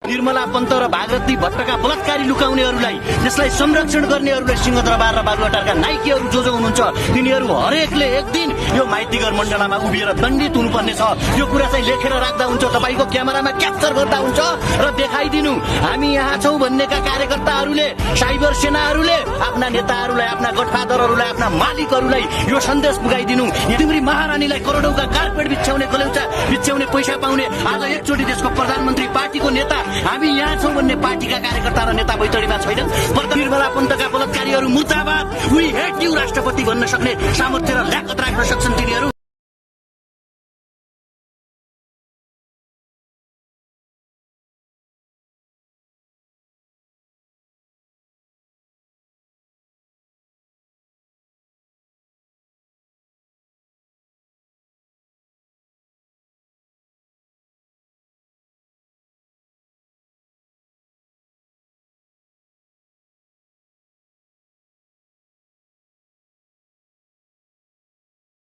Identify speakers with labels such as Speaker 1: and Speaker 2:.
Speaker 1: निर्मला पन्त र भागवती भट्टका बलात्कारी लुकाउनेहरूलाई, त्यसलाई संरक्षण गर्नेहरूलाई, सिंहदरबार र बालुवाटारका नाइकेहरू जो हुनुहुन्छ तिनीहरू हरेकले एक दिन यो माइतीघर मण्डलामा उभिएर दण्डित हुनुपर्ने छ। यो कुरा चाहिँ लेखेर राख्दा हुन्छ, तपाईँको क्यामेरामा क्याप्चर गर्दा हुन्छ र देखाइदिनु। हामी यहाँ छौँ भन्नेका कार्यकर्ताहरूले, साइबर सेनाहरूले आफ्ना नेताहरूलाई, आफ्ना गठफादरहरूलाई, आफ्ना मालिकहरूलाई यो सन्देश पुगाइदिनु। तिम्री महारानीलाई करोडौंका कार्पेट बिछ्याउने, गलौचा बिछ्याउने पैसा पाउने आज एकचोटि देशको प्रधानमन्त्री, पार्टीको नेता हामी यहाँ छौँ भन्ने पार्टीका कार्यकर्ता र नेता बैतडीमा छैनन्। निर्मला पन्तका बलात्कारीहरू मुर्दाबाद, वी हेट यु राष्ट्रपति भन्न सक्ने सामर्थ्य र ल्याकत राख्न सक्छन् तिनीहरू।